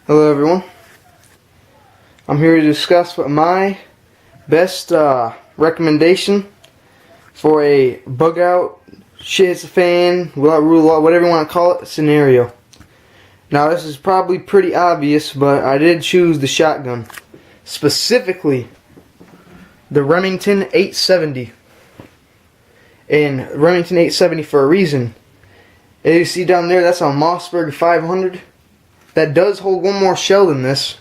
Hello everyone. I'm here to discuss what my best recommendation for a bug out, shit hits the fan, whatever you want to call it, scenario. Now this is probably pretty obvious, but I did choose the shotgun. Specifically, the Remington 870. And Remington 870 for a reason. As you see down there, that's a Mossberg 500. That does hold one more shell than this,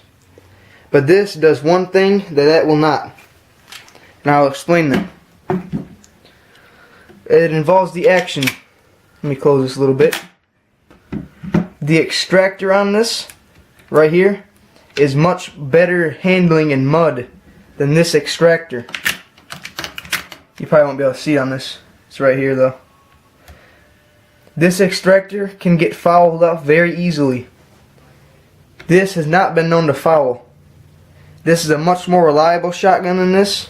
but this does one thing that will not. And I'll explain that. It involves the action. Let me close this a little bit. The extractor on this, right here, is much better handling in mud than this extractor. You probably won't be able to see on this. It's right here though. This extractor can get fouled up very easily. This has not been known to foul. This is a much more reliable shotgun than this,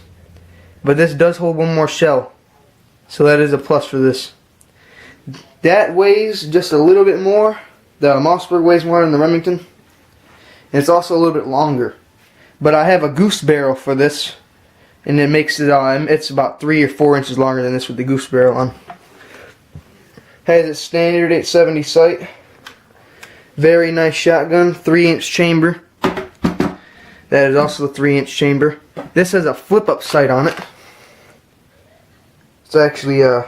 but this does hold one more shell, so that is a plus for this. That weighs just a little bit more. The Mossberg weighs more than the Remington, and it's also a little bit longer. But I have a goose barrel for this, and it makes it it's about 3 or 4 inches longer than this with the goose barrel on. Has its standard 870 sight. Very nice shotgun, 3-inch chamber. That is also the 3-inch chamber. This has a flip-up sight on it. It's actually, I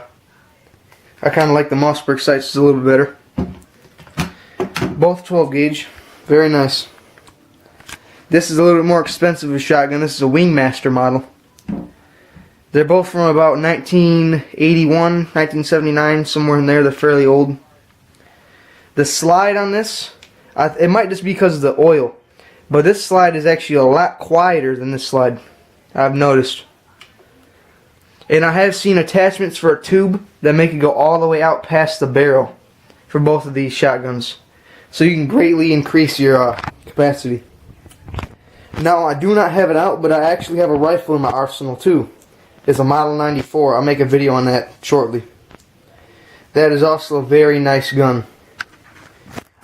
kind of like the Mossberg sights, it's a little bit better. Both 12 gauge, very nice. This is a little bit more expensive of a shotgun. This is a Wingmaster model. They're both from about 1981, 1979, somewhere in there. They're fairly old. The slide on this, it might just be because of the oil, but this slide is actually a lot quieter than this slide, I've noticed. And I have seen attachments for a tube that make it go all the way out past the barrel for both of these shotguns. So you can greatly increase your capacity. Now I do not have it out, but I actually have a rifle in my arsenal too. It's a Model 94. I'll make a video on that shortly. That is also a very nice gun.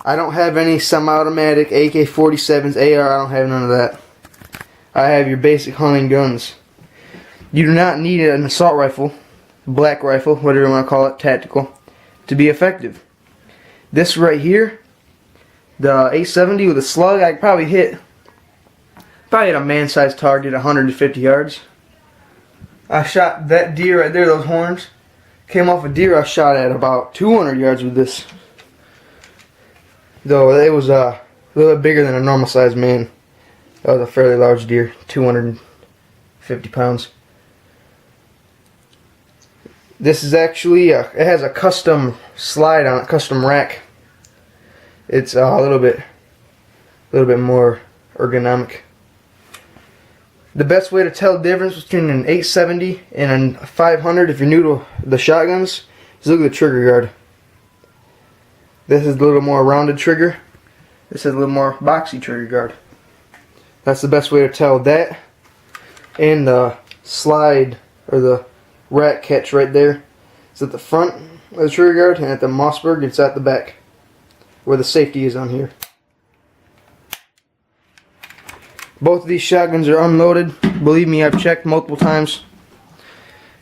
I don't have any semi-automatic AK-47s, AR, I don't have none of that. I have your basic hunting guns. You do not need an assault rifle, black rifle, whatever you want to call it, tactical, to be effective. This right here, the 870 with a slug, I could probably hit a man-sized target 150 yards. I shot that deer right there, those horns, came off a deer I shot at about 200 yards with this. Though it was a little bit bigger than a normal sized man. That was a fairly large deer, 250 pounds. This is actually, it has a custom slide on it, custom rack. It's a little bit more ergonomic. The best way to tell the difference between an 870 and a 500, if you're new to the shotguns, is look at the trigger guard. This is a little more rounded trigger. This is a little more boxy trigger guard. That's the best way to tell that. And the slide, or the rack catch right there, it's at the front of the trigger guard, and at the Mossberg it's at the back, where the safety is on here. Both of these shotguns are unloaded. Believe me, I've checked multiple times.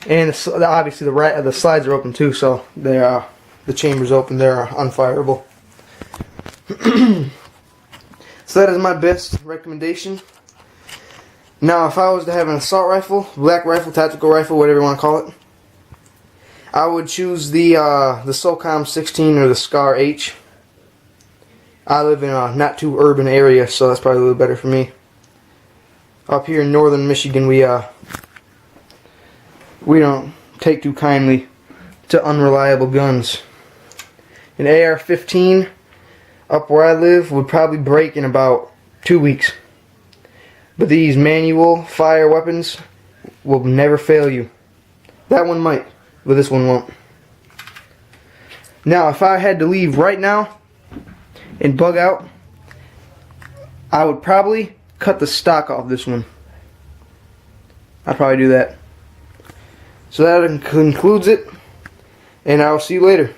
And obviously the slides are open too, so the chamber's open. They're unfireable. So that is my best recommendation. Now, if I was to have an assault rifle, black rifle, tactical rifle, whatever you want to call it, I would choose the SOCOM 16 or the SCAR H. I live in a not too urban area, so that's probably a little better for me. Up here in northern Michigan, we don't take too kindly to unreliable guns. An AR-15 up where I live would probably break in about 2 weeks. But these manual fire weapons will never fail you. That one might, but this one won't. Now, if I had to leave right now and bug out, I would probably cut the stock off this one. I'd probably do that. So that concludes it, and I'll see you later.